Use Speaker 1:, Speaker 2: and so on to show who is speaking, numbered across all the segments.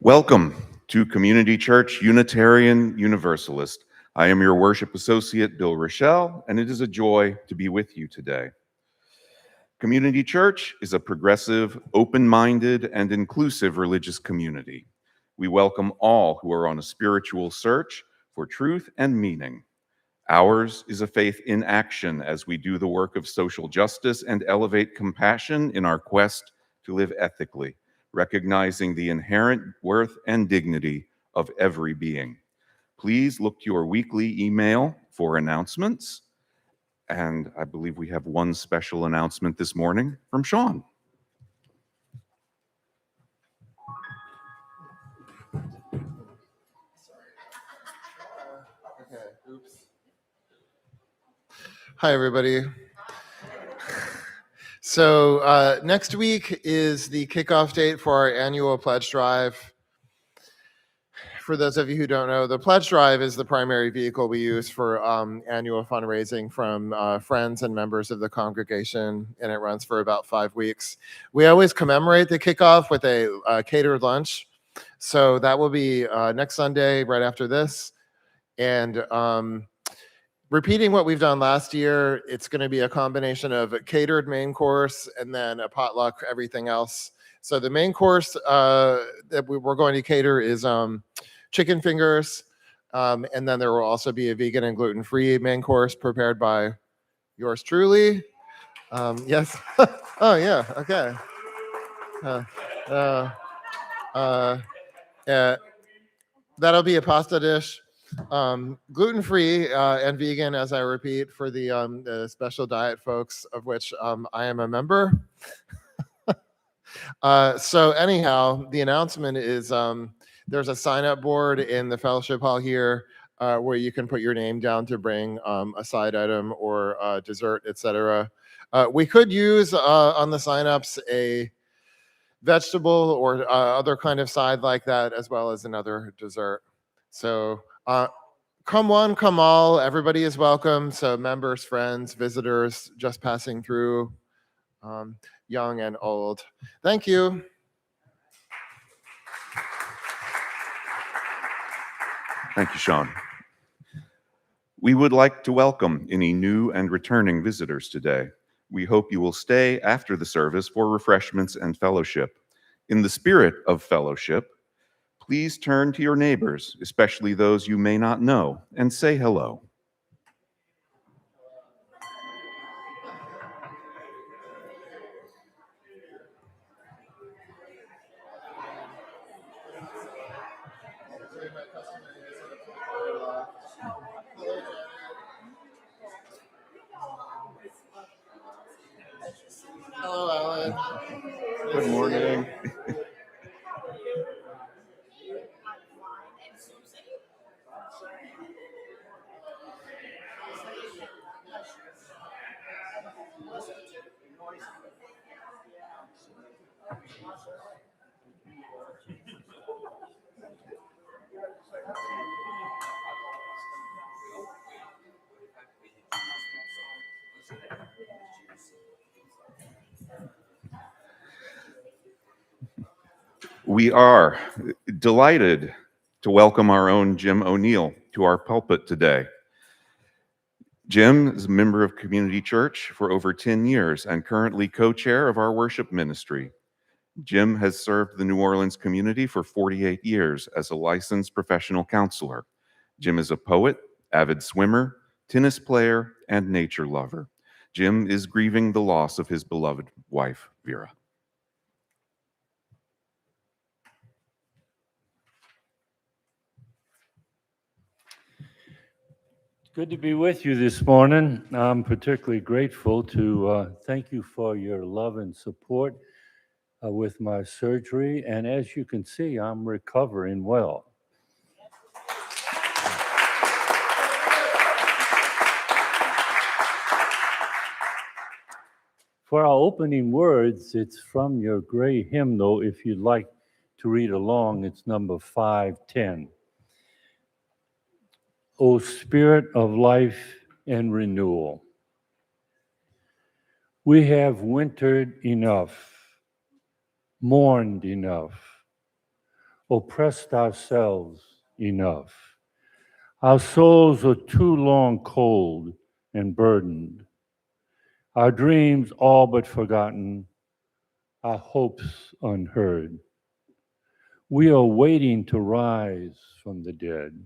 Speaker 1: Welcome to Community Church Unitarian Universalist. I am your worship associate, Bill Rochelle, and it is a joy to be with you today. Community Church is a progressive, open-minded, and inclusive religious community. We welcome all who are on a spiritual search for truth and meaning. Ours is a faith in action as we do the work of social justice and elevate compassion in our quest to live ethically, recognizing the inherent worth and dignity of every being. Please look to your weekly email for announcements. And I believe we have one special announcement this morning from Sean.
Speaker 2: Hi, everybody. So next week is the kickoff date for our annual pledge drive. For those of you who don't know, the pledge drive is the primary vehicle we use for annual fundraising from friends and members of the congregation, and it runs for about 5 weeks. We always commemorate the kickoff with a catered lunch. So that will be next Sunday, right after this. And repeating what we've done last year, it's going to be a combination of a catered main course and then a potluck, everything else. So the main course that we're going to cater is chicken fingers, and then there will also be a vegan and gluten-free main course prepared by yours truly. Yes. Oh, yeah. Okay. That'll be a pasta dish. Gluten-free and vegan, as I repeat, for the special diet folks, of which I am a member. So anyhow, the announcement is there's a sign-up board in the fellowship hall here where you can put your name down to bring a side item or dessert, etc. We could use on the sign-ups a vegetable or other kind of side like that, as well as another dessert. So come one, come all, everybody is welcome. So members, friends, visitors, just passing through, young and old. Thank you.
Speaker 1: Thank you, Sean. We would like to welcome any new and returning visitors today. We hope you will stay after the service for refreshments and fellowship. In the spirit of fellowship, please turn to your neighbors, especially those you may not know, and say hello.
Speaker 2: Hello, Alan.
Speaker 1: Good morning. We are delighted to welcome our own Jim O'Neill to our pulpit today. Jim is a member of Community Church for over 10 years and currently co-chair of our worship ministry. Jim has served the New Orleans community for 48 years as a licensed professional counselor. Jim is a poet, avid swimmer, tennis player, and nature lover. Jim is grieving the loss of his beloved wife, Vera.
Speaker 3: Good to be with you this morning. I'm particularly grateful to thank you for your love and support with my surgery. And as you can see, I'm recovering well. For our opening words, it's from your gray hymnal. If you'd like to read along, it's number 510. O Spirit of life and renewal, we have wintered enough, mourned enough, oppressed ourselves enough. Our souls are too long cold and burdened. Our dreams all but forgotten, our hopes unheard. We are waiting to rise from the dead.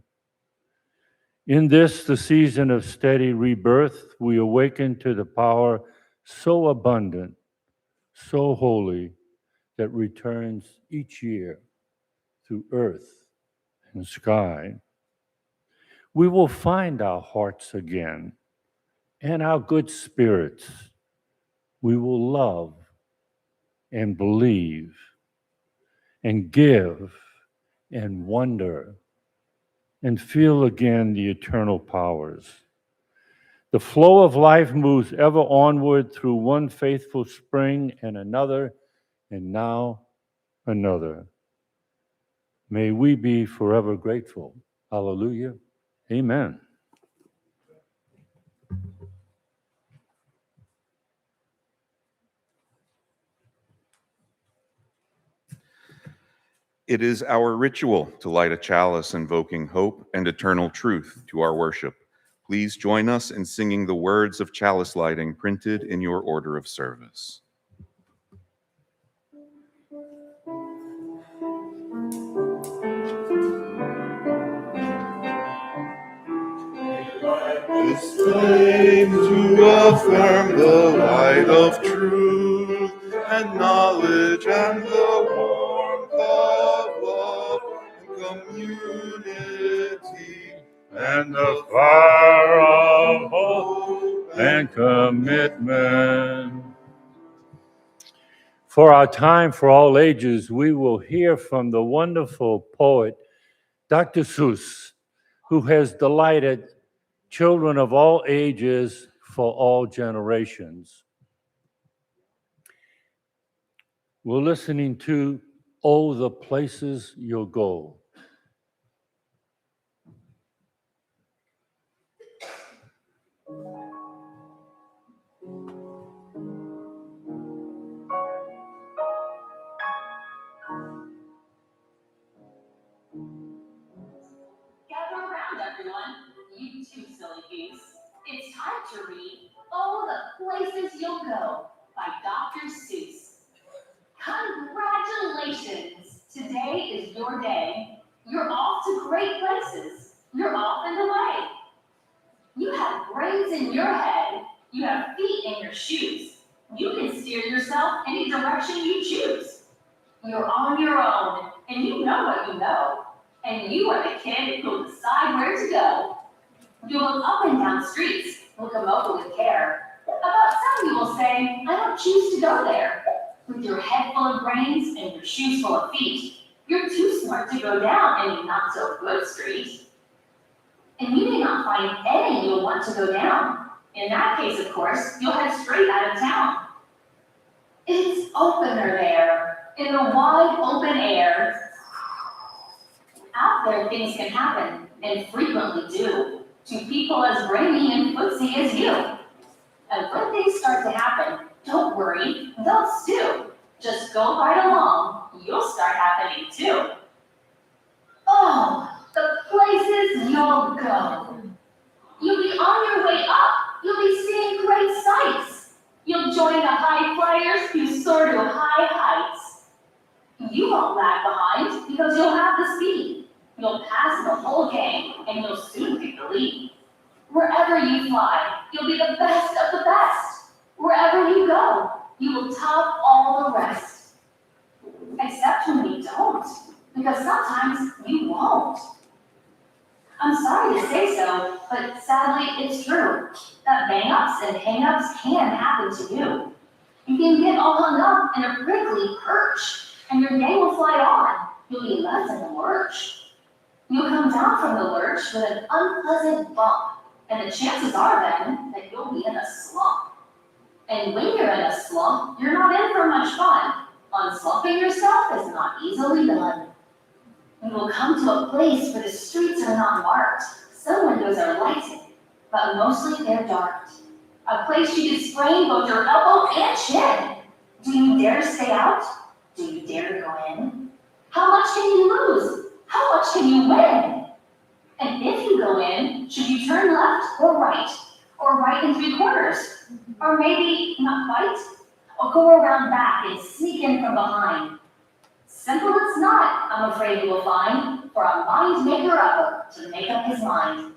Speaker 3: In this, the season of steady rebirth, we awaken to the power so abundant, so holy, that returns each year through earth and sky. We will find our hearts again and our good spirits. We will love and believe and give and wonder and feel again the eternal powers. The flow of life moves ever onward through one faithful spring and another, and now another. May we be forever grateful. Hallelujah. Amen.
Speaker 1: It is our ritual to light a chalice invoking hope and eternal truth to our worship. Please join us in singing the words of chalice lighting printed in your order of service. This flame to affirm the light of truth and knowledge and the warmth of love and community
Speaker 3: And the fire of hope and commitment. For our time, for all ages, we will hear from the wonderful poet, Dr. Seuss, who has delighted children of all ages for all generations. We're listening to Oh, the Places You'll Go.
Speaker 4: Gather around, everyone. You too, silly goose. It's time to read Oh, the Places You'll Go by Dr. Seuss. Congratulations! Today is your day. You're off to great places. You're off and away. You have brains in your head. You have feet in your shoes. You can steer yourself any direction you choose. You're on your own, and you know what you know. And you are the kid who'll decide where to go. You look up and down streets, look them over with care. About some you will say, I don't choose to go there. With your head full of brains and your shoes full of feet, you're too smart to go down any not so good street. And you may not find any you'll want to go down. In that case, of course, you'll head straight out of town. It's opener there, in the wide open air. Out there things can happen, and frequently do, to people as brainy and footsie as you. And when things start to happen, don't worry, they'll stew. Just go right along, you'll start happening too. Oh, the places you'll go. You'll be on your way up, you'll be seeing great sights. You'll join the high flyers who soar to high heights. You won't lag behind because you'll have the speed. You'll pass the whole gang, and you'll soon take the lead. Wherever you fly, you'll be the best of the best. Wherever you go, you will top all the rest. Except when you don't, because sometimes you won't. I'm sorry to say so, but sadly it's true that bang-ups and hang-ups can happen to you. You can get all hung up in a prickly perch, and your day will fly on. You'll be left in the lurch. You'll come down from the lurch with an unpleasant bump, and the chances are then that you'll be in a slump. And when you're in a slump, you're not in for much fun. Unslumping yourself is not easily done. You will come to a place where the streets are not marked. Some windows are lighted, but mostly they're dark. A place you can sprain both your elbow and chin. Do you dare to stay out? Do you dare to go in? How much much can you lose? How much can you win? And if you go in, should you turn left or right? Or right and 3/4? Or maybe not quite? Or go around back and sneak in from behind? Simple it's not, I'm afraid you will find, for a mind maker-upper to make up his mind.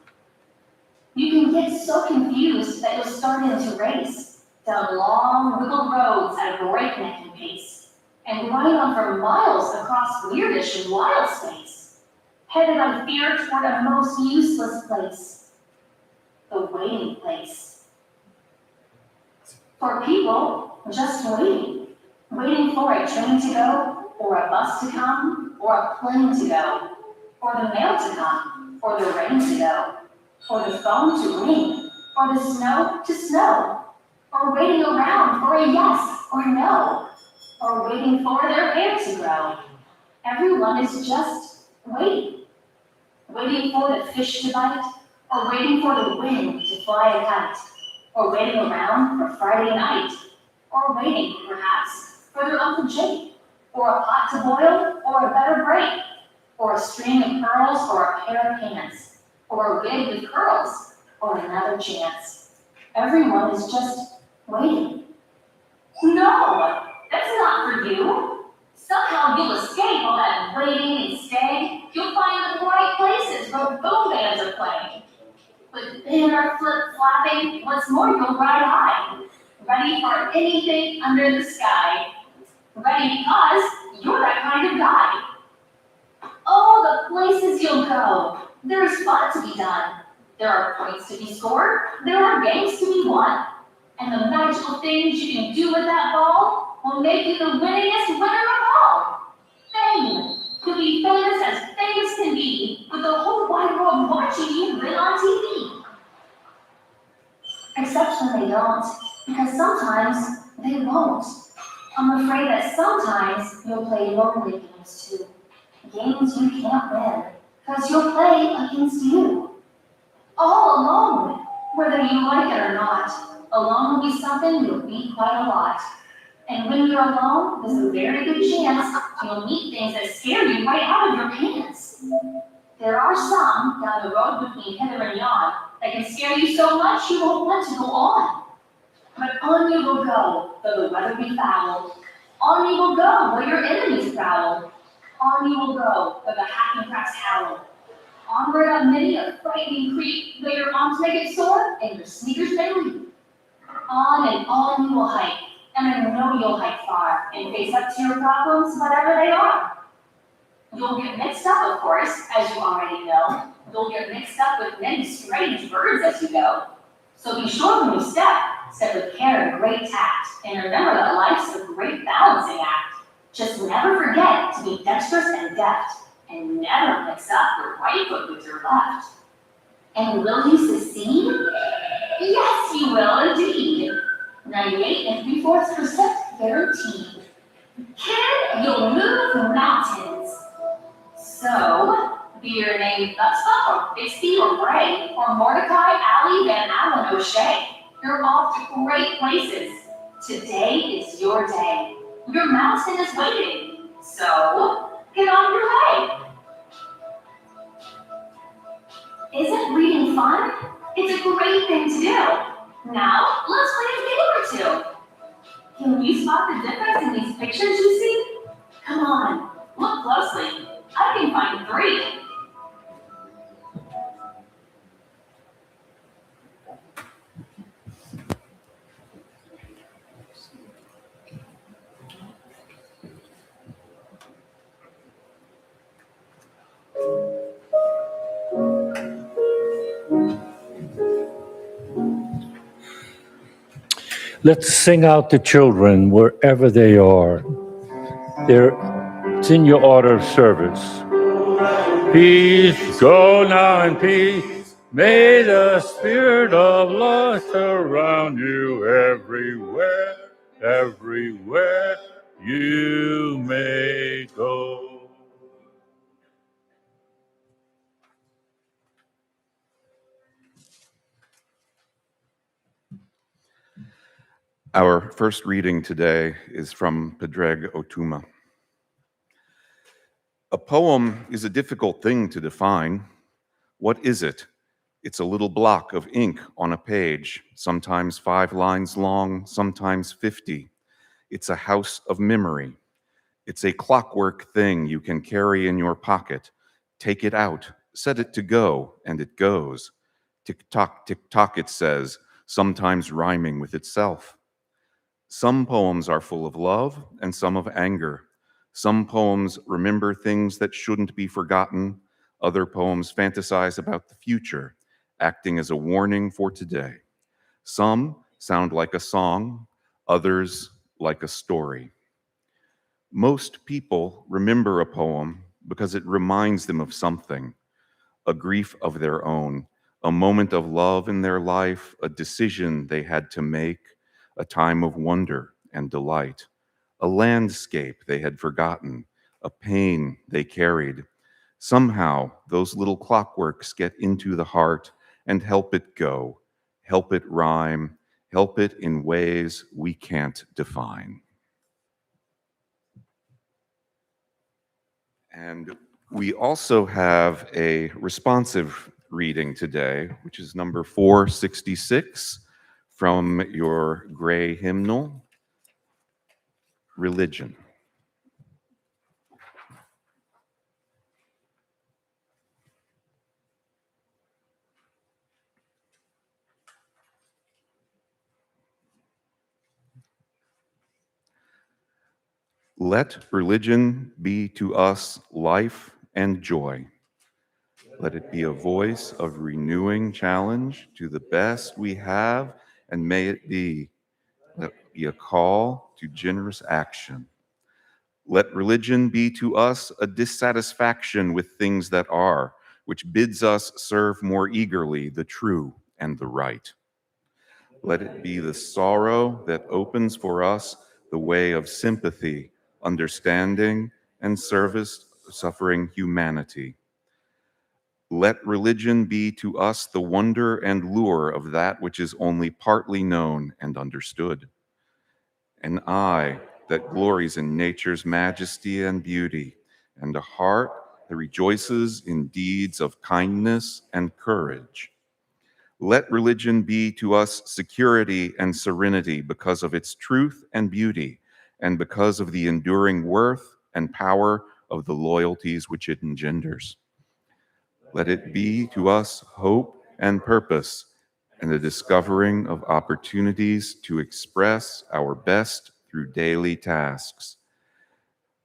Speaker 4: You can get so confused that you'll start into race down long, wiggled roads at a breakneck pace, and ride on for miles across weirdish and wild space, headed on fear toward a most useless place, the waiting place. For people just waiting, waiting for a train to go, or a bus to come, or a plane to go, or the mail to come, or the rain to go, or the phone to ring, or the snow to snow, or waiting around for a yes or no, or waiting for their hair to grow. Everyone is just waiting. Waiting for the fish to bite, or waiting for the wind to fly a kite, or waiting around for Friday night, or waiting, perhaps, for their Uncle Jake, or a pot to boil, or a better break, or a string of pearls, or a pair of pants, or a wig with curls, or another chance. Everyone is just waiting. No, that's not for you. Somehow you'll escape all that waiting and staying. You'll find the bright places where both bands are playing. With banner flip-flopping, what's more, you'll ride high, ready for anything under the sky. Ready because you're that kind of guy. Oh, the places you'll go. There's fun to be done. There are points to be scored. There are games to be won. And the magical things you can do with that ball will make you the winningest winner of all. Fame. You'll be famous as famous can be, with the whole wide world watching you win on TV. Except when they don't, because sometimes they won't. I'm afraid that sometimes you'll play lonely games too. Games you can't win, because you'll play against you. All alone, whether you like it or not. Alone will be something you'll beat quite a lot. And when you're alone, there's a very good chance you'll meet things that scare you right out of your pants. There are some down the road between hither and yon that can scare you so much you won't want to go on. But on you will go, though the weather be foul. On you will go, where your enemies prowl. On you will go, where the hackman-cracks howl. Onward up many a frightening creek, where your arms may get sore and your sneakers may leak. On and on you will hike, and I know you'll hike far and face up to your problems, whatever they are. You'll get mixed up, of course, as you already know. You'll get mixed up with many strange birds as you go. So be sure when you step with care and great tact, and remember that life's a great balancing act. Just never forget to be dexterous and deft, and never mix up your right foot with your left. And will you succeed? Yes, you will indeed. 98 3/4% guaranteed. Kid, you'll move mountains. So, be your name Buckspot or Bixby or Bray or Mordecai, Alley, Van Allen, O'Shea. You're off to great places. Today is your day. Your mountain is waiting. So, get on your way. Isn't reading fun? It's a great thing to do. Now, let's play a game or two. Can you spot the difference in these pictures you see? Come on, look closely. I can find 3.
Speaker 3: Let's sing out to children wherever they are. It's in your order of service. Peace, go now in peace. May the spirit of love surround you everywhere, everywhere you may go.
Speaker 1: Our first reading today is from Padraig Otuma. A poem is a difficult thing to define. What is it? It's a little block of ink on a page, sometimes 5 lines long, sometimes 50. It's a house of memory. It's a clockwork thing you can carry in your pocket. Take it out, set it to go, and it goes. Tick tock, it says, sometimes rhyming with itself. Some poems are full of love and some of anger. Some poems remember things that shouldn't be forgotten. Other poems fantasize about the future, acting as a warning for today. Some sound like a song, others like a story. Most people remember a poem because it reminds them of something, a grief of their own, a moment of love in their life, a decision they had to make, a time of wonder and delight, a landscape they had forgotten, a pain they carried. Somehow, those little clockworks get into the heart and help it go, help it rhyme, help it in ways we can't define. And we also have a responsive reading today, which is number 466 from your gray hymnal, Religion. Let religion be to us life and joy. Let it be a voice of renewing challenge to the best we have, and may it be a call to generous action. Let religion be to us a dissatisfaction with things that are, which bids us serve more eagerly the true and the right. Let it be the sorrow that opens for us the way of sympathy, understanding, and service suffering humanity. Let religion be to us the wonder and lure of that which is only partly known and understood. An eye that glories in nature's majesty and beauty, and a heart that rejoices in deeds of kindness and courage. Let religion be to us security and serenity because of its truth and beauty, and because of the enduring worth and power of the loyalties which it engenders. Let it be to us hope and purpose, and the discovering of opportunities to express our best through daily tasks.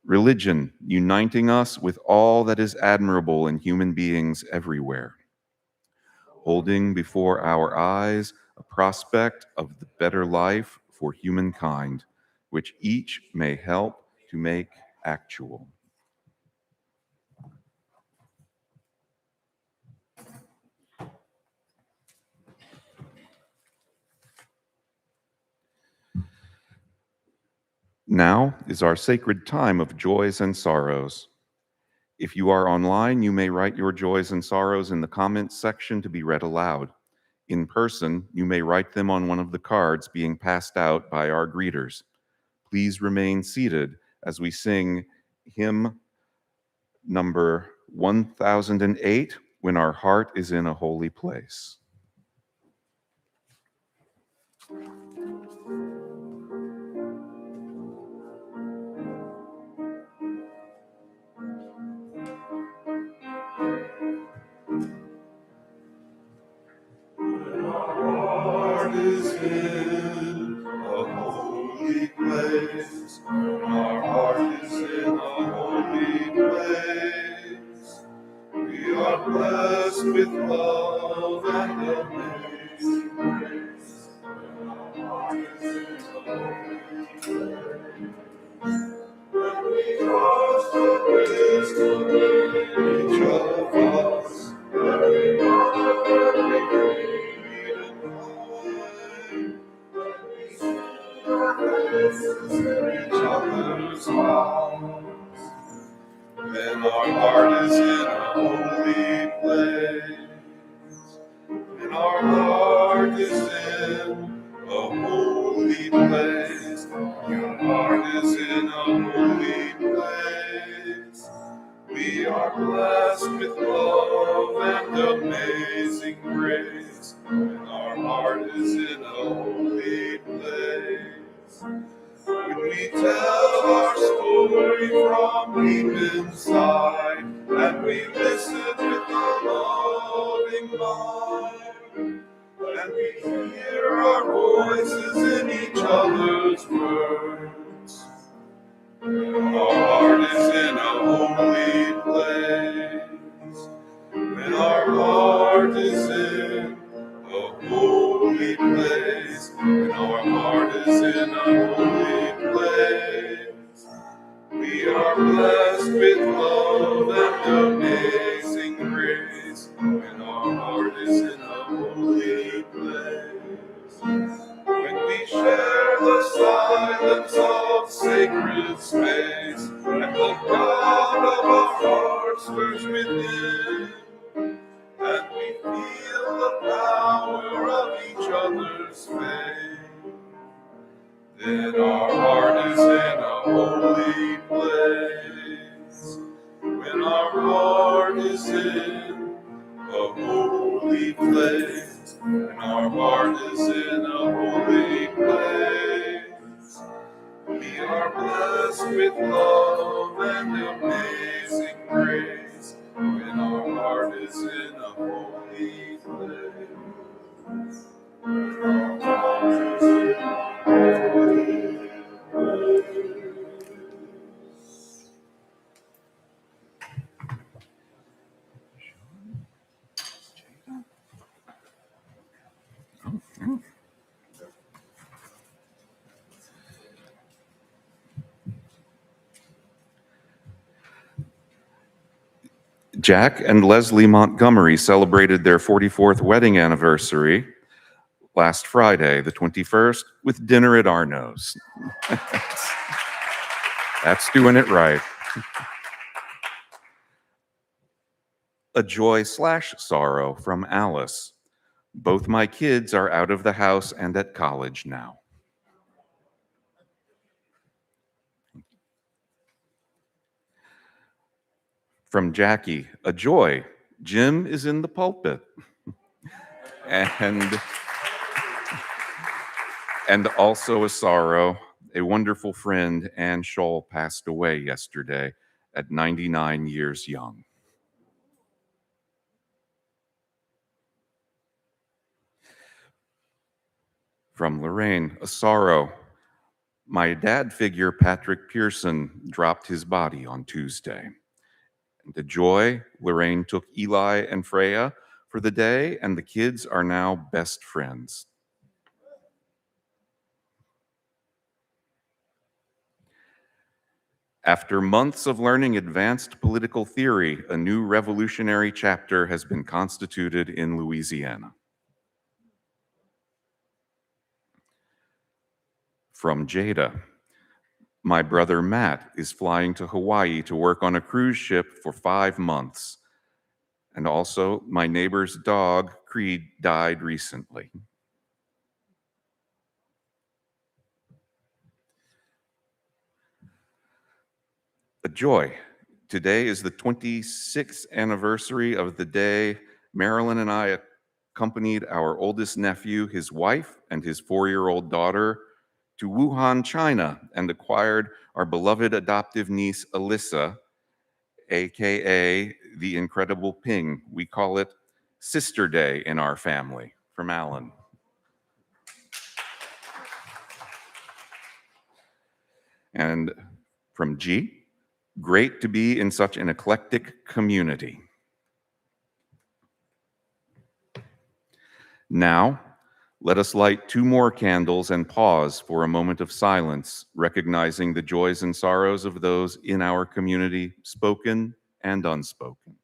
Speaker 1: Religion uniting us with all that is admirable in human beings everywhere. Holding before our eyes a prospect of the better life for humankind, which each may help to make actual. Now is our sacred time of joys and sorrows. If you are online, you may write your joys and sorrows in the comments section to be read aloud. In person, you may write them on one of the cards being passed out by our greeters. Please remain seated as we sing hymn number 1008, When Our Heart is in a Holy Place. Heart is in a holy place. Our heart is in a holy place. We are blessed with love and amazing grace. Our heart is in a holy place. When we trust the wisdom in each of us, every moment, every freedom find. When we see our faces in each other's arms, then our heart is in a holy place. When our heart is in a holy place. Your heart is in a holy place. We We are blessed with love and amazing grace, and our heart is in a holy place. When we tell our story from deep inside, and we listen with a loving mind, and we hear our voices in each other's words, our heart is in a holy place. When our heart is in a holy place, when our heart is in a holy place, we are blessed with love and amazing grace. When our heart is in a holy place, when we share the silence of sacred space, and the God of our hearts stirs within, and we feel the power of each other's faith, then our heart is in a holy place. When our heart is in a holy place, when our heart is in a holy place, we are blessed with love and amazing grace. When our heart is in a holy place, when our heart is in a holy place. Jack and Leslie Montgomery celebrated their 44th wedding anniversary last Friday, the 21st, with dinner at Arno's. That's doing it right. A joy/sorrow from Alice. Both my kids are out of the house and at college now. From Jackie, a joy. Jim is in the pulpit. And also a sorrow. A wonderful friend, Ann Scholl, passed away yesterday at 99 years young. From Lorraine, a sorrow. My dad figure, Patrick Pearson, dropped his body on Tuesday. The joy, Lorraine took Eli and Freya for the day, and the kids are now best friends. After months of learning advanced political theory, a new revolutionary chapter has been constituted in Louisiana. From Jada, my brother Matt is flying to Hawaii to work on a cruise ship for 5 months. And also, my neighbor's dog, Creed, died recently. A joy. Today is the 26th anniversary of the day Marilyn and I accompanied our oldest nephew, his wife, and his 4-year-old daughter to Wuhan, China, and acquired our beloved adoptive niece, Alyssa, AKA the Incredible Ping. We call it Sister Day in our family. From Alan. And from G, great to be in such an eclectic community. Now, let us light 2 more candles and pause for a moment of silence, recognizing the joys and sorrows of those in our community, spoken and unspoken.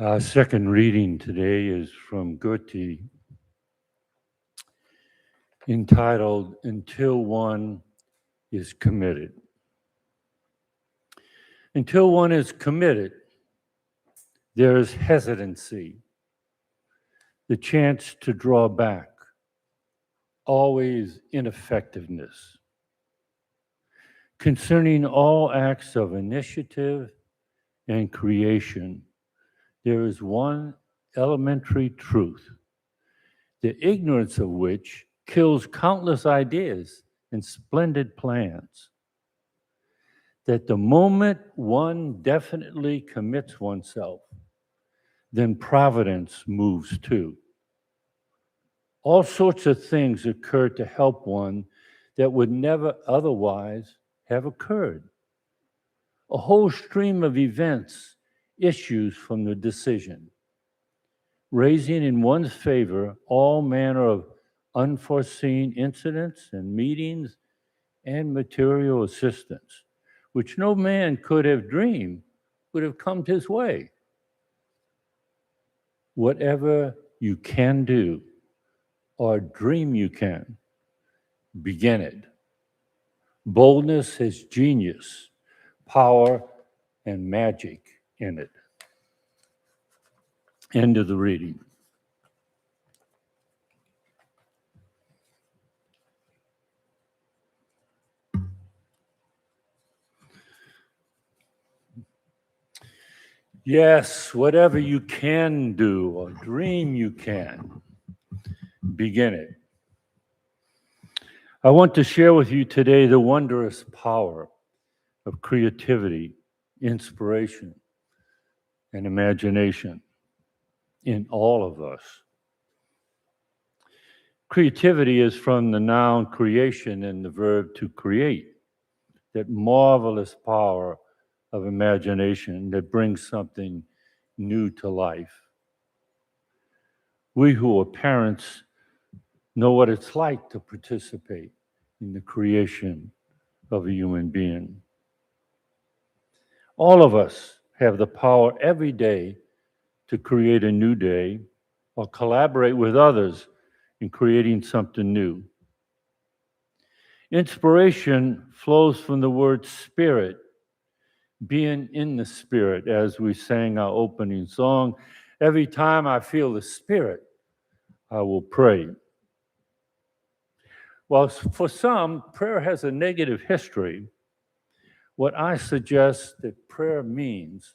Speaker 3: Our second reading today is from Goethe, entitled Until One is Committed. Until one is committed, there is hesitancy, the chance to draw back, always ineffectiveness. Concerning all acts of initiative and creation, there is one elementary truth, the ignorance of which kills countless ideas and splendid plans. That the moment one definitely commits oneself, then providence moves too. All sorts of things occur to help one that would never otherwise have occurred. A whole stream of events issues from the decision, raising in one's favor all manner of unforeseen incidents and meetings and material assistance, which no man could have dreamed would have come his way. Whatever you can do or dream you can, begin it. Boldness has genius, power, and magic in it. End of the reading. Yes, whatever you can do or dream you can, begin it. I want to share with you today the wondrous power of creativity, inspiration, and imagination in all of us. Creativity is from the noun creation and the verb to create, that marvelous power of imagination that brings something new to life. We who are parents know what it's like to participate in the creation of a human being. All of us have the power every day to create a new day or collaborate with others in creating something new. Inspiration flows from the word spirit, being in the spirit, as we sang our opening song. Every time I feel the spirit, I will pray. While for some, prayer has a negative history, what I suggest that prayer means,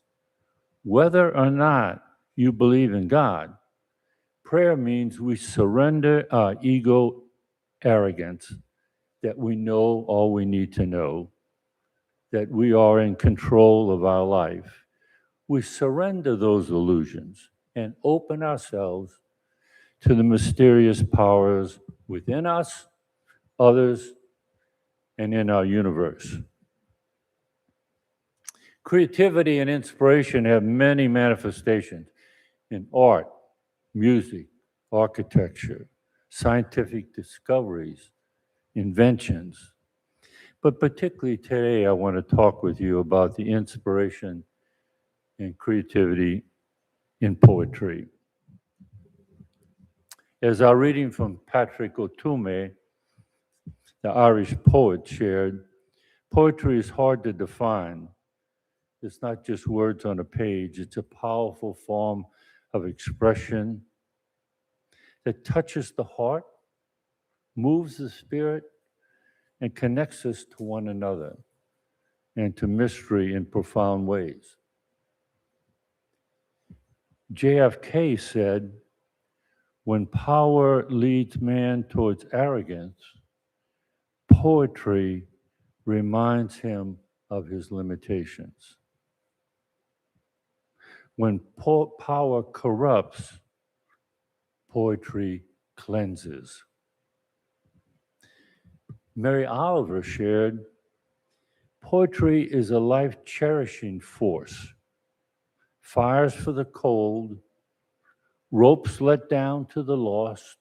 Speaker 3: whether or not you believe in God, prayer means we surrender our ego arrogance, that we know all we need to know, that we are in control of our life. We surrender those illusions and open ourselves to the mysterious powers within us, others, and in our universe. Creativity and inspiration have many manifestations in art, music, architecture, scientific discoveries, inventions. But particularly today, I want to talk with you about the inspiration and creativity in poetry. As our reading from Patrick O'Toole, the Irish poet, shared, poetry is hard to define. It's not just words on a page, it's a powerful form of expression that touches the heart, moves the spirit, and connects us to one another and to mystery in profound ways. JFK said, when power leads man towards arrogance, poetry reminds him of his limitations. When power corrupts, poetry cleanses. Mary Oliver shared, poetry is a life-cherishing force. Fires for the cold, ropes let down to the lost,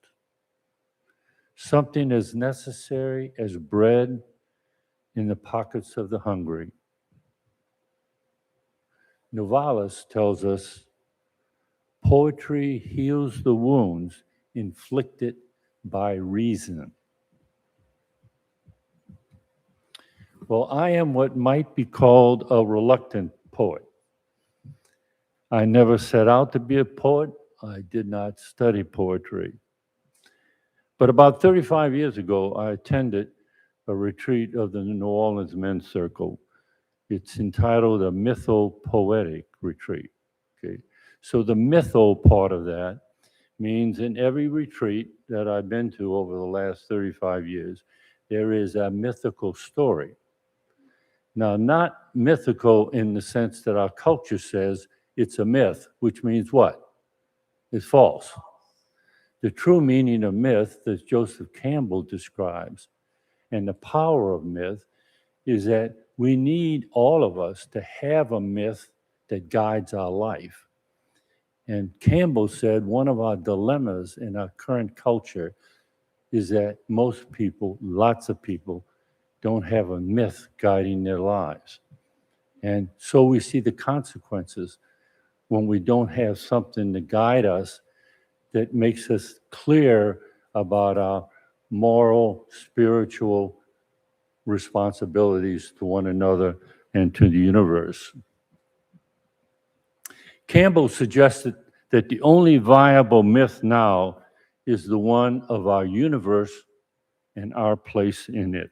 Speaker 3: something as necessary as bread in the pockets of the hungry. Novalis tells us, Poetry heals the wounds inflicted by reason. Well, I am what might be called a reluctant poet. I never set out to be a poet. I did not study poetry. But about 35 years ago, I attended a retreat of the New Orleans Men's Circle. It's entitled a mytho-poetic retreat. Okay? So the mytho part of that means in every retreat that I've been to over the last 35 years, there is a mythical story. Now, not mythical in the sense that our culture says it's a myth, which means what? It's false. The true meaning of myth, as Joseph Campbell describes, and the power of myth, is that we need all of us to have a myth that guides our life. And Campbell said one of our dilemmas in our current culture is that most people, lots of people, don't have a myth guiding their lives. And so we see the consequences when we don't have something to guide us that makes us clear about our moral, spiritual responsibilities to one another and to the universe. Campbell suggested that the only viable myth now is the one of our universe and our place in it.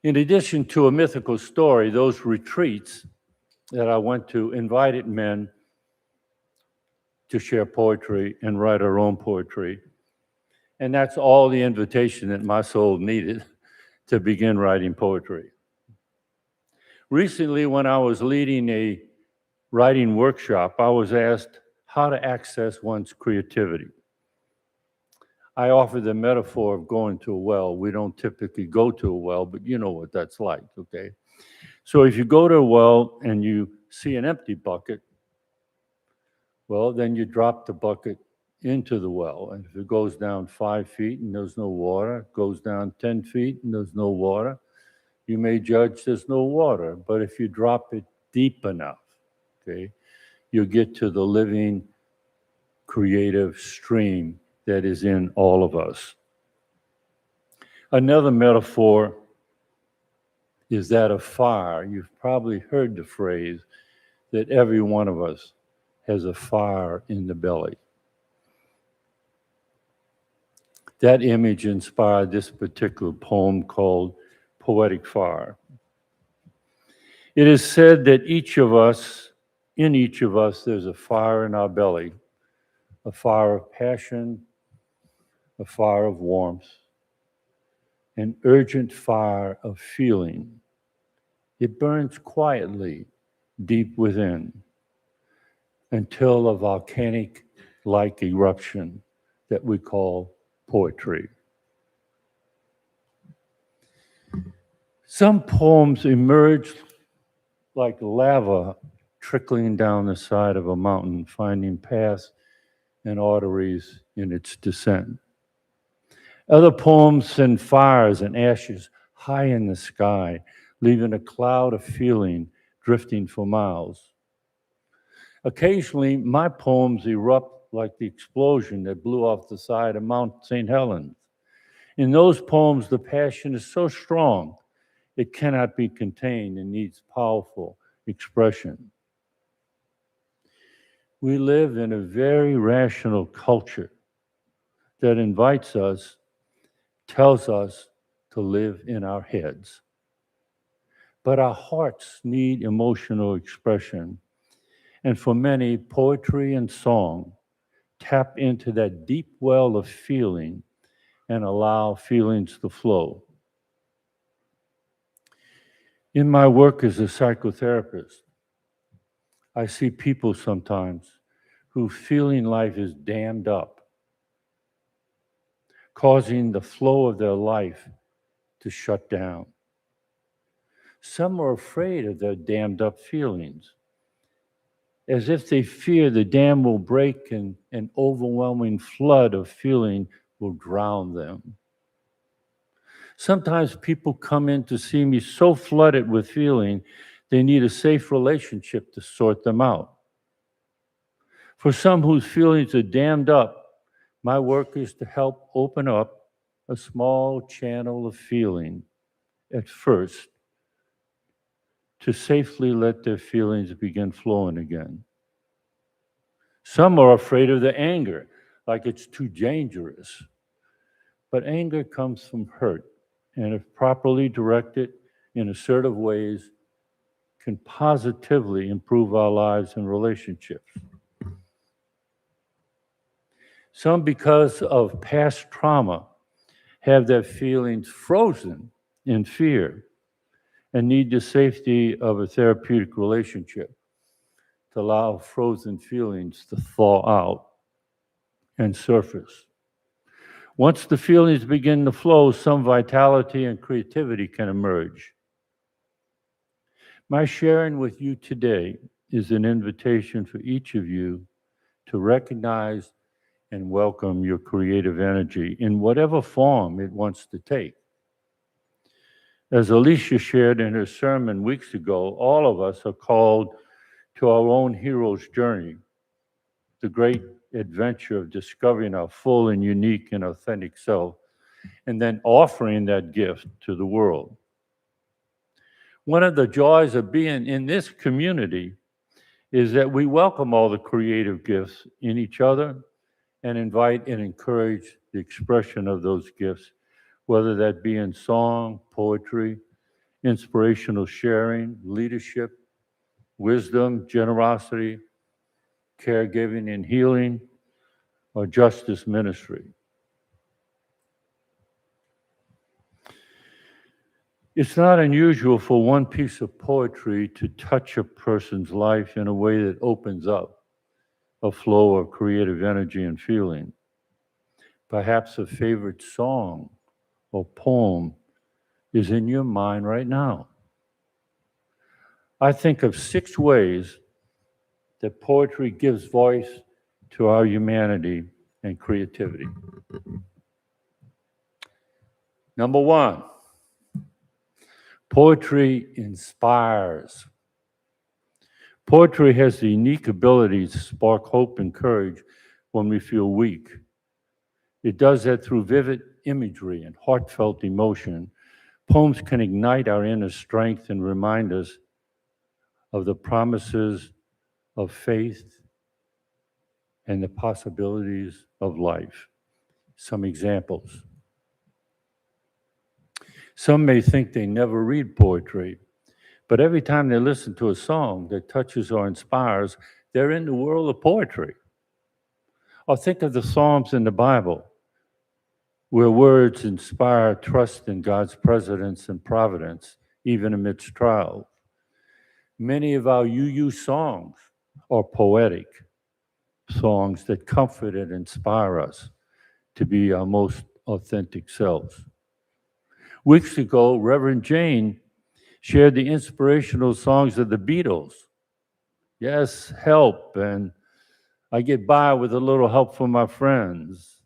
Speaker 3: In addition to a mythical story, those retreats that I went to invited men to share poetry and write our own poetry. And that's all the invitation that my soul needed to begin writing poetry. Recently, when I was leading a writing workshop, I was asked how to access one's creativity. I offered the metaphor of going to a well. We don't typically go to a well, but you know what that's like, okay? So if you go to a well and you see an empty bucket, well, then you drop the bucket into the well. And if it goes down 5 feet and there's no water, it goes down 10 feet and there's no water, you may judge there's no water. But if you drop it deep enough, okay, you get to the living, creative stream that is in all of us. Another metaphor is that of fire. You've probably heard the phrase that every one of us has a fire in the belly. That image inspired this particular poem called Poetic Fire. It is said that in each of us, there's a fire in our belly, a fire of passion, a fire of warmth, an urgent fire of feeling. It burns quietly deep within until a volcanic-like eruption that we call poetry. Some poems emerge like lava trickling down the side of a mountain, finding paths and arteries in its descent. Other poems send fires and ashes high in the sky, leaving a cloud of feeling drifting for miles. Occasionally, my poems erupt like the explosion that blew off the side of Mount St. Helens. In those poems, the passion is so strong, it cannot be contained and needs powerful expression. We live in a very rational culture that invites us, tells us to live in our heads. But our hearts need emotional expression. And for many, poetry and song tap into that deep well of feeling and allow feelings to flow. In my work as a psychotherapist, I see people sometimes who feeling life is dammed up, causing the flow of their life to shut down. Some are afraid of their dammed up feelings, as if they fear the dam will break and an overwhelming flood of feeling will drown them. Sometimes people come in to see me so flooded with feeling They need a safe relationship to sort them out. For some whose feelings are dammed up, my work is to help open up a small channel of feeling at first to safely let their feelings begin flowing again. Some are afraid of the anger, like it's too dangerous. But anger comes from hurt, and if properly directed in assertive ways, can positively improve our lives and relationships. Some, because of past trauma, have their feelings frozen in fear and need the safety of a therapeutic relationship to allow frozen feelings to thaw out and surface. Once the feelings begin to flow, some vitality and creativity can emerge. My sharing with you today is an invitation for each of you to recognize and welcome your creative energy in whatever form it wants to take. As Alicia shared in her sermon weeks ago, all of us are called to our own hero's journey, the great adventure of discovering our full and unique and authentic self, and then offering that gift to the world. One of the joys of being in this community is that we welcome all the creative gifts in each other and invite and encourage the expression of those gifts, whether that be in song, poetry, inspirational sharing, leadership, wisdom, generosity, caregiving and healing, or justice ministry. It's not unusual for one piece of poetry to touch a person's life in a way that opens up a flow of creative energy and feeling. Perhaps a favorite song or poem is in your mind right now. I think of 6 ways that poetry gives voice to our humanity and creativity. Number 1, poetry inspires. Poetry has the unique ability to spark hope and courage when we feel weak. It does that through vivid imagery and heartfelt emotion. Poems can ignite our inner strength and remind us of the promises of faith and the possibilities of life. Some examples. Some may think they never read poetry, but every time they listen to a song that touches or inspires, they're in the world of poetry. Or think of the Psalms in the Bible, where words inspire trust in God's presence and providence, even amidst trials. Many of our UU songs are poetic songs that comfort and inspire us to be our most authentic selves. Weeks ago, Reverend Jane shared the inspirational songs of the Beatles. Yes, help, and I get by with a little help from my friends.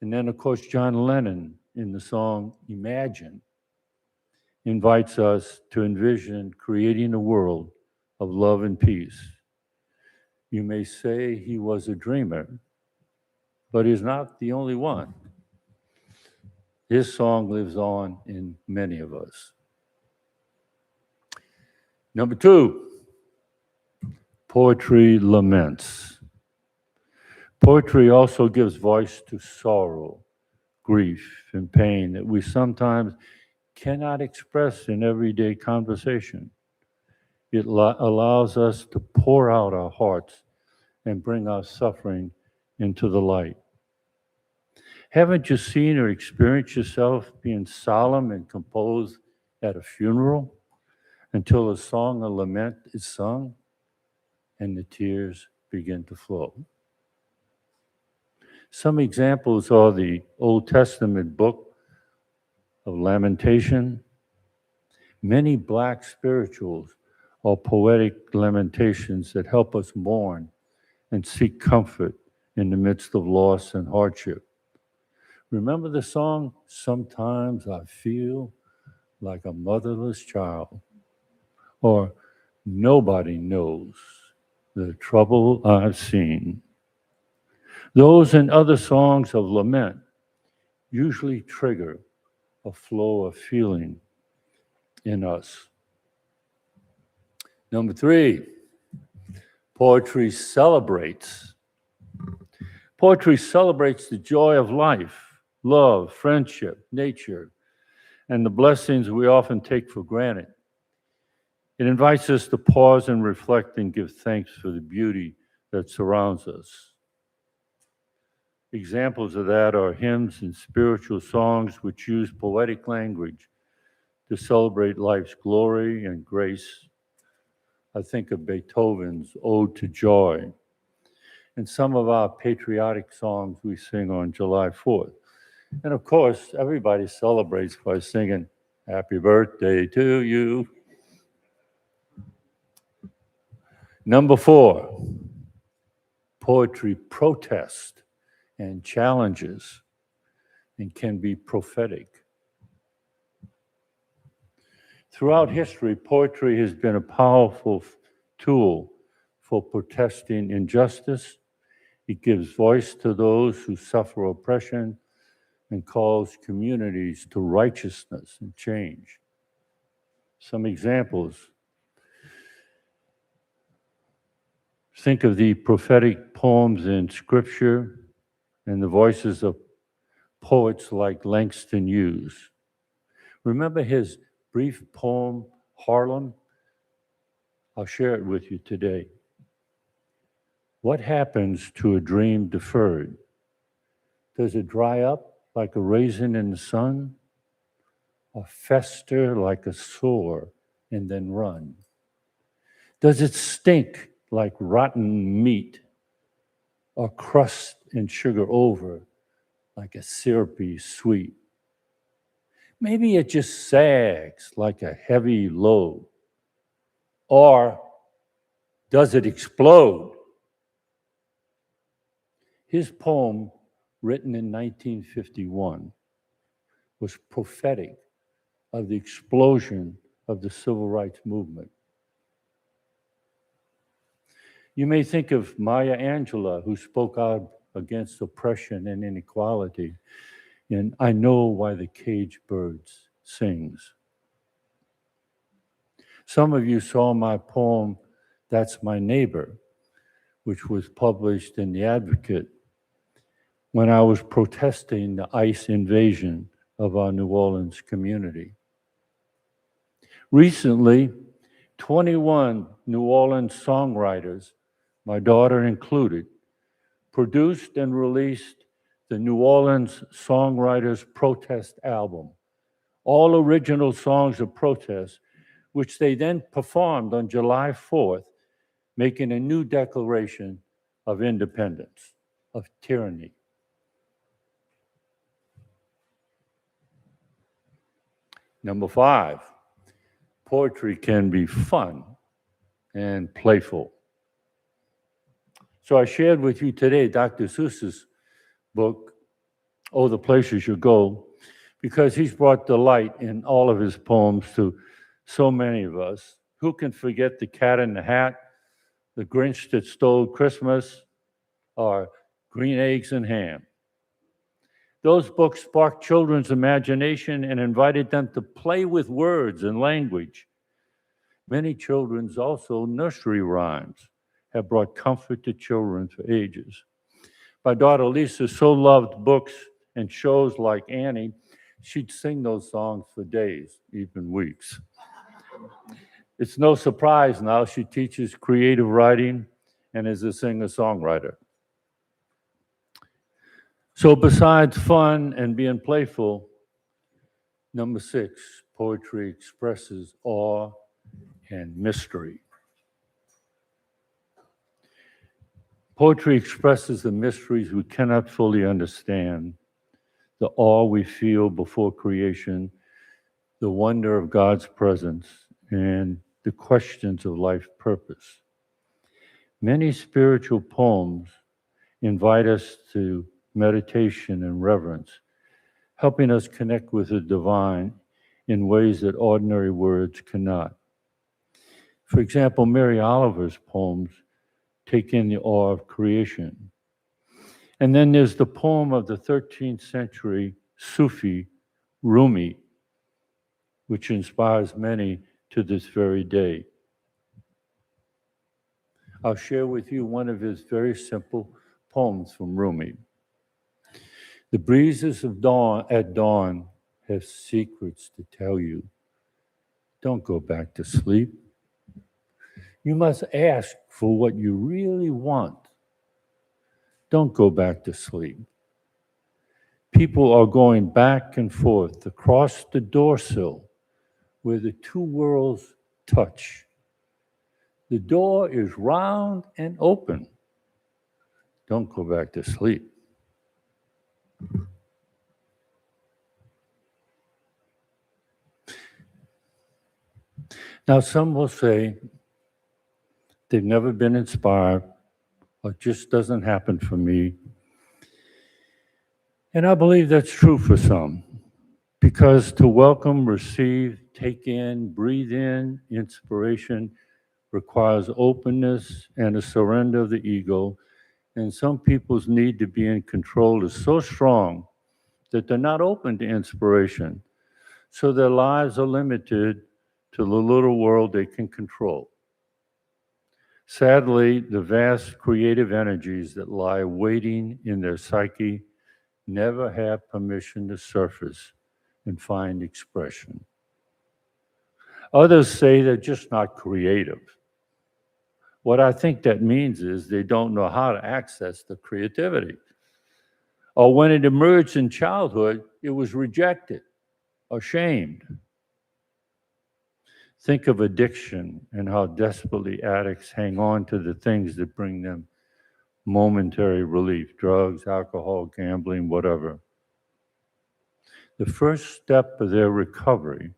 Speaker 3: And then, of course, John Lennon in the song Imagine invites us to envision creating a world of love and peace. You may say he was a dreamer, but he's not the only one. His song lives on in many of us. Number 2, poetry laments. Poetry also gives voice to sorrow, grief, and pain that we sometimes cannot express in everyday conversation. It allows us to pour out our hearts and bring our suffering into the light. Haven't you seen or experienced yourself being solemn and composed at a funeral until a song of lament is sung and the tears begin to flow? Some examples are the Old Testament book of Lamentation. Many Black spirituals are poetic lamentations that help us mourn and seek comfort in the midst of loss and hardship. Remember the song, Sometimes I Feel Like a Motherless Child? or nobody knows the trouble I've seen. Those and other songs of lament usually trigger a flow of feeling in us. Number 3, poetry celebrates. Poetry celebrates the joy of life, love, friendship, nature, and the blessings we often take for granted. It invites us to pause and reflect and give thanks for the beauty that surrounds us. Examples of that are hymns and spiritual songs which use poetic language to celebrate life's glory and grace. I think of Beethoven's Ode to Joy and some of our patriotic songs we sing on July 4th. And of course, everybody celebrates by singing Happy Birthday to You. Number 4, poetry protests and challenges and can be prophetic. Throughout history, poetry has been a powerful tool for protesting injustice. It gives voice to those who suffer oppression and calls communities to righteousness and change. Some examples. Think of the prophetic poems in Scripture and the voices of poets like Langston Hughes. Remember his brief poem, Harlem? I'll share it with you today. What happens to a dream deferred? Does it dry up like a raisin in the sun, or fester like a sore and then run? Does it stink like rotten meat, or crust and sugar over like a syrupy sweet? Maybe it just sags like a heavy load, or does it explode? His poem, written in 1951, was prophetic of the explosion of the civil rights movement. You may think of Maya Angelou, who spoke out against oppression and inequality in I Know Why the Caged Birds Sings. Some of you saw my poem, That's My Neighbor, which was published in The Advocate when I was protesting the ICE invasion of our New Orleans community. Recently, 21 New Orleans songwriters, my daughter included, produced and released the New Orleans Songwriters Protest album, all original songs of protest, which they then performed on July 4th, making a new declaration of independence, of tyranny. Number 5, poetry can be fun and playful. So I shared with you today Dr. Seuss's book, Oh, the Places You Go, because he's brought delight in all of his poems to so many of us. Who can forget The Cat in the Hat, The Grinch That Stole Christmas, or Green Eggs and Ham? Those books sparked children's imagination and invited them to play with words and language. Many children's also nursery rhymes have brought comfort to children for ages. My daughter Lisa so loved books and shows like Annie, she'd sing those songs for days, even weeks. It's no surprise now she teaches creative writing and is a singer-songwriter. So besides fun and being playful, number 6, poetry expresses awe and mystery. Poetry expresses the mysteries we cannot fully understand, the awe we feel before creation, the wonder of God's presence, and the questions of life's purpose. Many spiritual poems invite us to meditation and reverence, helping us connect with the divine in ways that ordinary words cannot. For example, Mary Oliver's poems take in the awe of creation. And then there's the poem of the 13th century Sufi Rumi, which inspires many to this very day. I'll share with you one of his very simple poems from Rumi. The breezes of dawn at dawn have secrets to tell you. Don't go back to sleep. You must ask for what you really want. Don't go back to sleep. People are going back and forth across the doorsill where the two worlds touch. The door is round and open. Don't go back to sleep. Now, some will say they've never been inspired or it just doesn't happen for me. And I believe that's true for some, because to welcome, receive, take in, breathe in inspiration requires openness and a surrender of the ego. And some people's need to be in control is so strong that they're not open to inspiration. So their lives are limited to the little world they can control. Sadly, the vast creative energies that lie waiting in their psyche never have permission to surface and find expression. Others say they're just not creative. What I think that means is they don't know how to access the creativity. Or when it emerged in childhood, it was rejected or shamed. Think of addiction and how desperately addicts hang on to the things that bring them momentary relief: drugs, alcohol, gambling, whatever. The first step of their recovery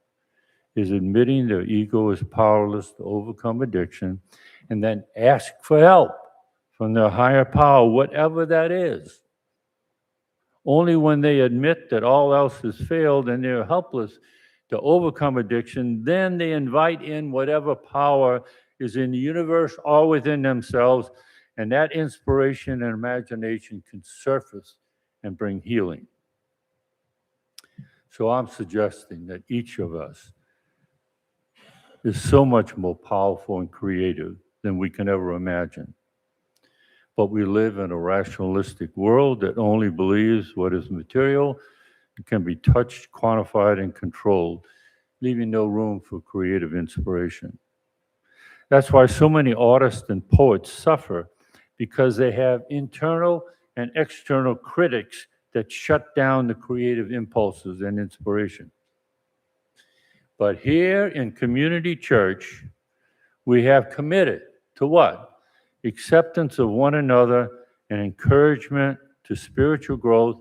Speaker 3: is admitting their ego is powerless to overcome addiction, and then ask for help from their higher power, whatever that is. Only when they admit that all else has failed and they're helpless to overcome addiction, then they invite in whatever power is in the universe or within themselves, and that inspiration and imagination can surface and bring healing. So I'm suggesting that each of us is so much more powerful and creative than we can ever imagine. But we live in a rationalistic world that only believes what is material and can be touched, quantified, and controlled, leaving no room for creative inspiration. That's why so many artists and poets suffer, because they have internal and external critics that shut down the creative impulses and inspiration. But here in Community Church, we have committed to what? Acceptance of one another and encouragement to spiritual growth,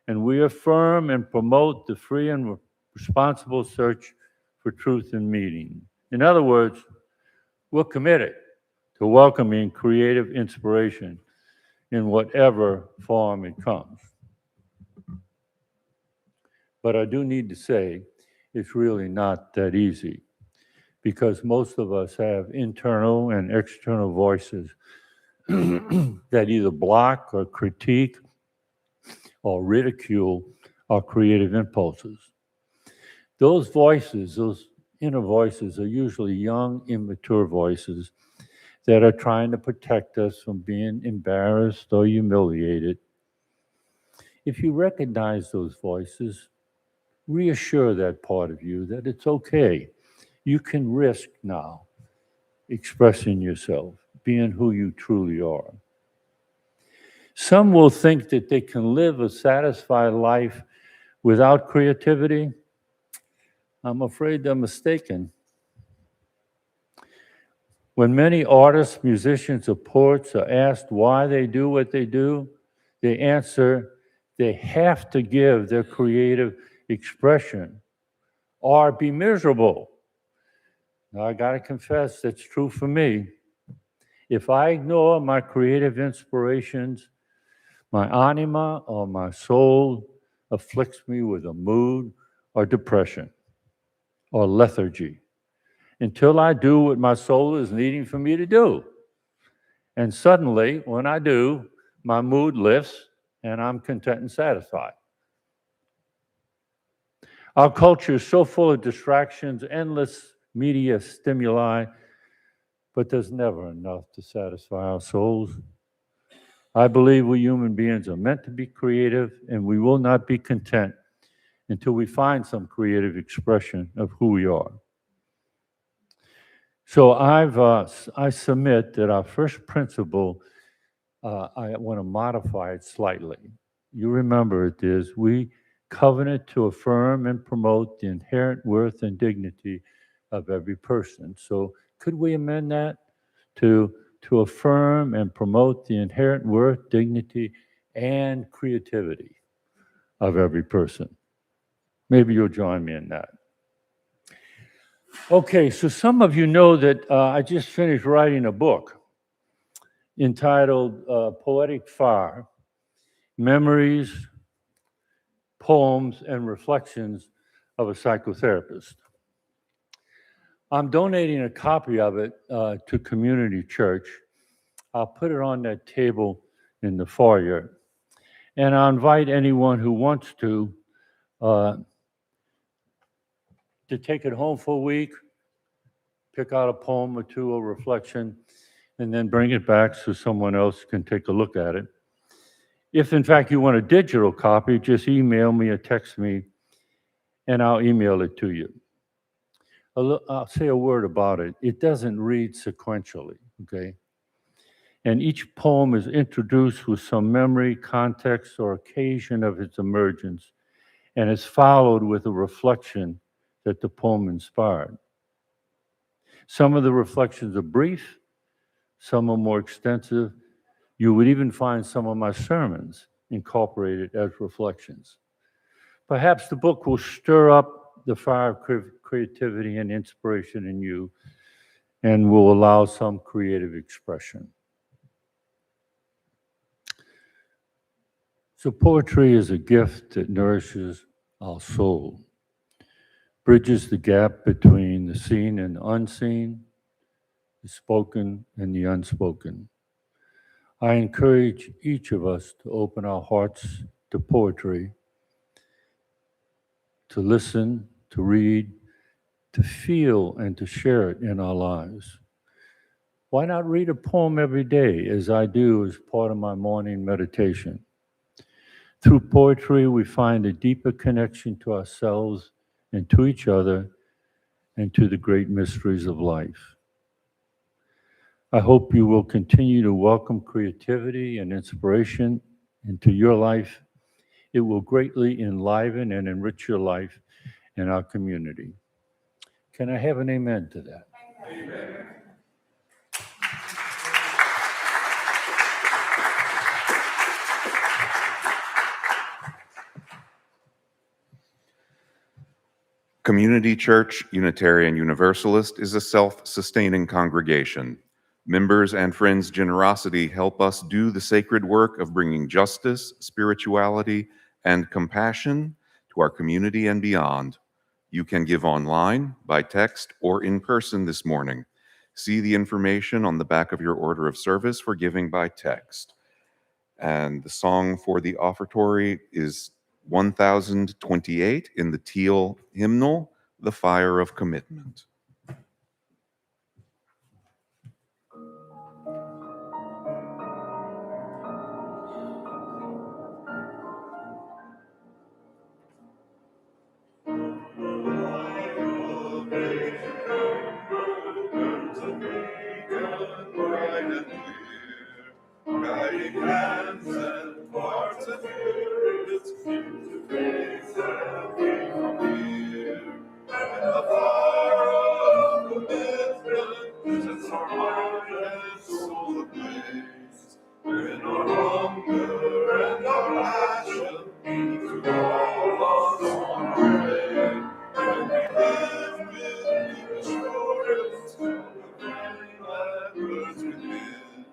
Speaker 3: and we affirm and promote the free and responsible search for truth and meaning. In other words, we're committed to welcoming creative inspiration in whatever form it comes. But I do need to say, it's really not that easy, because most of us have internal and external voices that either block or critique or ridicule our creative impulses. Those voices, those inner voices, are usually young, immature voices that are trying to protect us from being embarrassed or humiliated. If you recognize those voices, reassure that part of you that it's okay. You can risk now expressing yourself, being who you truly are. Some will think that they can live a satisfied life without creativity. I'm afraid they're mistaken. When many artists, musicians, or poets are asked why they do what they do, they answer they have to give their creative expression or be miserable. Now, I gotta confess, that's true for me. If I ignore my creative inspirations, my anima or my soul afflicts me with a mood or depression or lethargy. until I do what my soul is needing for me to do. And suddenly, when I do, my mood lifts and I'm content and satisfied. Our culture is so full of distractions, endless media stimuli, but there's never enough to satisfy our souls. I believe we human beings are meant to be creative, and we will not be content until we find some creative expression of who we are. So I submit that our first principle, I want to modify it slightly. You remember it is, we covenant to affirm and promote the inherent worth and dignity of every person. So could we amend that to affirm and promote the inherent worth, dignity, and creativity of every person? Maybe you'll join me in that. Okay, so some of you know that I just finished writing a book entitled Poetic Fire, Memories, Poems, and Reflections of a Psychotherapist. I'm donating a copy of it to Community Church. I'll put it on that table in the foyer. And I'll invite anyone who wants to take it home for a week, pick out a poem or two, a reflection, and then bring it back so someone else can take a look at it. If, in fact, you want a digital copy, just email me or text me, and I'll email it to you. I'll say a word about it. It doesn't read sequentially, okay? And each poem is introduced with some memory, context, or occasion of its emergence, and is followed with a reflection that the poem inspired. Some of the reflections are brief, some are more extensive. You would even find some of my sermons incorporated as reflections. Perhaps the book will stir up the fire of creativity and inspiration in you and will allow some creative expression. So poetry is a gift that nourishes our soul, bridges the gap between the seen and the unseen, the spoken and the unspoken. I encourage each of us to open our hearts to poetry, to listen, to read, to feel, and to share it in our lives. Why not read a poem every day, as I do as part of my morning meditation? Through poetry, we find a deeper connection to ourselves and to each other and to the great mysteries of life. I hope you will continue to welcome creativity and inspiration into your life. It will greatly enliven and enrich your life and our community. Can I have an amen to that? Amen.
Speaker 1: Community Church Unitarian Universalist is a self-sustaining congregation. Members' and friends' generosity help us do the sacred work of bringing justice, spirituality, and compassion to our community and beyond. You can give online, by text, or in person this morning. See the information on the back of your order of service for giving by text. And the song for the offertory is 1028 in the teal hymnal, The Fire of Commitment.
Speaker 5: Guiding hands and hearts and spirits into grace and free from fear. And the fire of commitment sets our heart and soul ablaze. When our hunger and our passion to all on our way. When we live with deep assurance of the flame that burns within.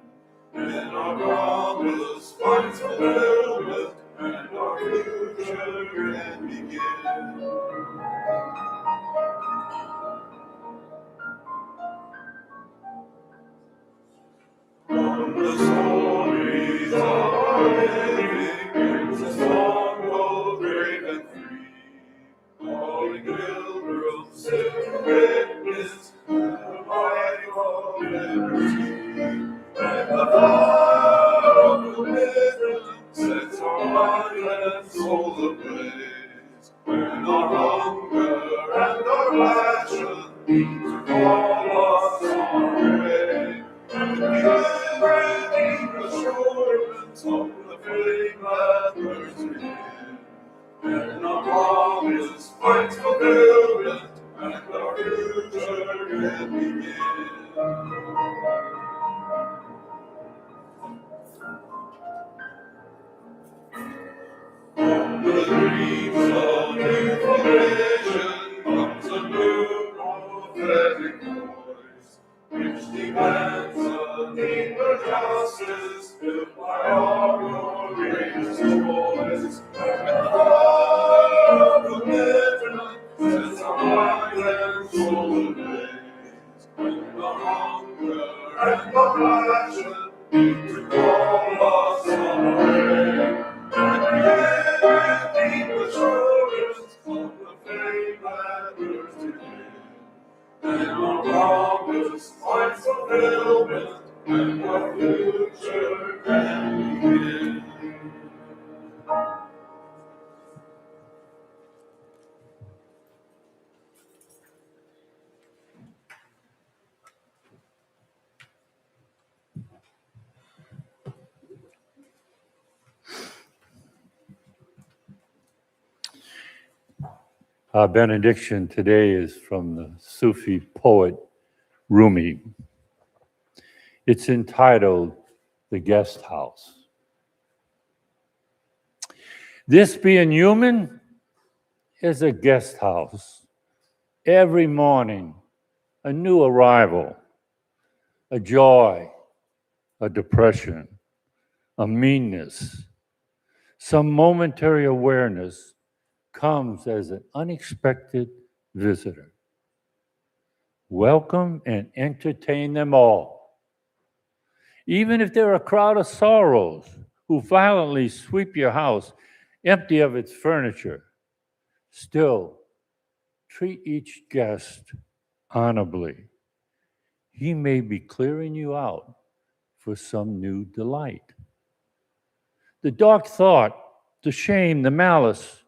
Speaker 5: Then our promise finds fulfillment, and our future can begin. liberty. And the fire of commitment sets our mind and soul ablaze. When our hunger and our passion need to call us on our way, and we live in deep assurance of the flame that burns within. And our promise finds fulfillment, and our future can begin. The dreams of youthful vision comes a new prophetic voice, which demands a deeper justice built by our glorious choice. When the fire of commitment sets our mind and soul ablaze, when our hunger and our passion need to call us on our way, and we live with deep assurance of the faith that burns within. And our promise finds fulfillment, and our future can begin.
Speaker 3: Our benediction today is from the Sufi poet Rumi. It's entitled The Guest House. This being human is a guest house. Every morning, a new arrival, a joy, a depression, a meanness, some momentary awareness comes as an unexpected visitor. Welcome and entertain them all. Even if they're a crowd of sorrows who violently sweep your house empty of its furniture, still treat each guest honorably. He may be clearing you out for some new delight. The dark thought, the shame, the malice,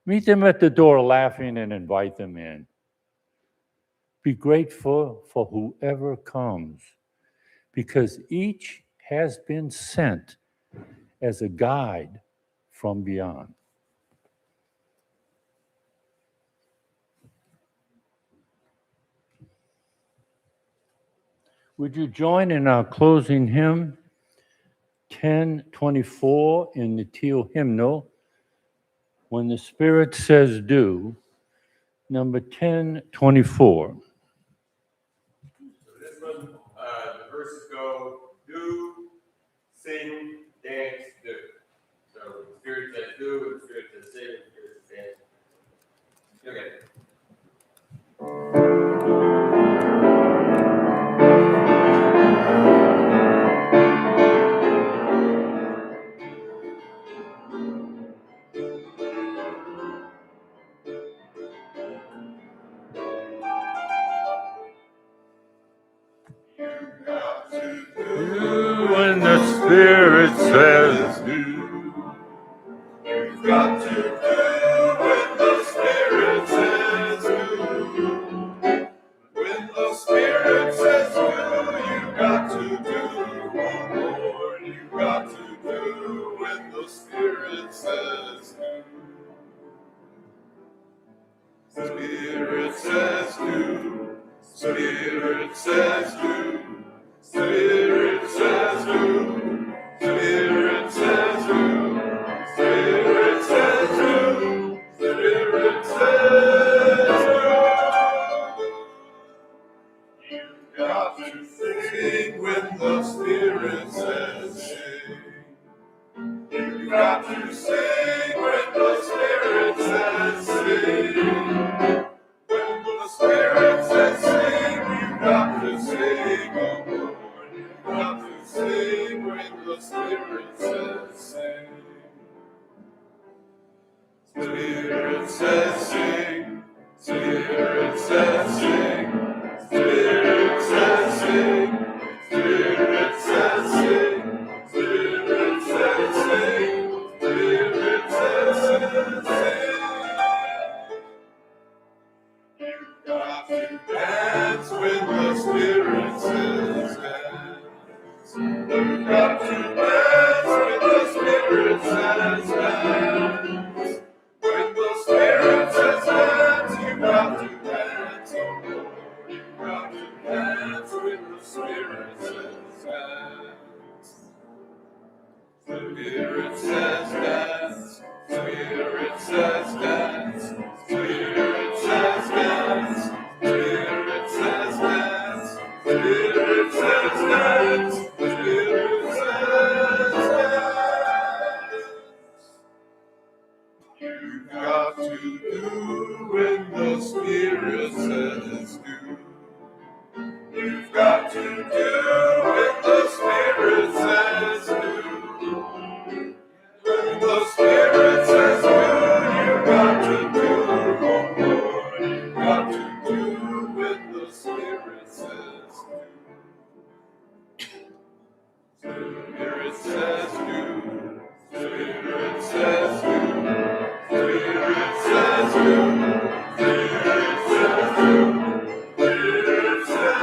Speaker 3: meet them at the door laughing and invite them in. Be grateful for whoever comes, because each has been sent as a guide from beyond. Would you join in our closing hymn, 1024 in the teal hymnal, When the Spirit Says Do, number 1024.
Speaker 6: So this one, the verses go, do, sing, dance, do. So the Spirit says do, and the Spirit says sing, and the Spirit says dance. Okay.
Speaker 3: When the Spirit says
Speaker 5: do. You've got to do when the Spirit says do. When the Spirit says do, you've got to do. Oh Lord, you've got to do when the Spirit says do. Spirit says do. Spirit says do. Spirit says do. Spirit says do. Spirit says do. Spirit says do. You've got to sing when the Spirit says sing. You've got to sing when the Spirit says sing. When the Spirit says sing, you've got to sing, oh Lord. You've got to sing when the Spirit says sing. Spirit says sing. Spirit says sing. Spirit says sing. dance when the Spirit says dance. You've got to dance when the Spirit says dance. When the Spirit says dance, you've got to dance, oh Lord. You've got to dance when the Spirit says dance. Spirit says dance. Spirit says dance. Spirit says dance. Spirit says dance. Spirit says dance. Spirit says dance. You've got to do when the Spirit says do. You've got to do when the Spirit says do. When the Spirit says do, you've got to do, oh Lord. You've got to do when the Spirit says do. Spirit says do. Spirit says do. Spirit says do. Spirit says do. Spirit says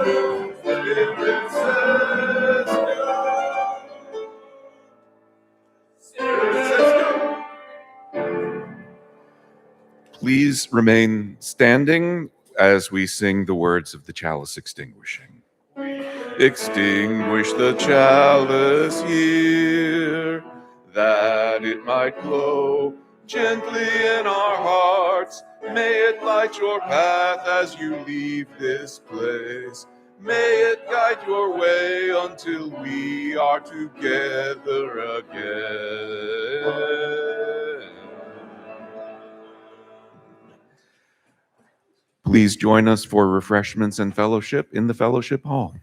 Speaker 5: do. Spirit says do. Spirit says do.
Speaker 1: Please remain standing as we sing the words of the chalice extinguishing. Extinguish the chalice here, that it might glow gently in our hearts. May it light your path as you leave this place. May it guide your way until we are together again. Please join us for refreshments and fellowship in the fellowship hall.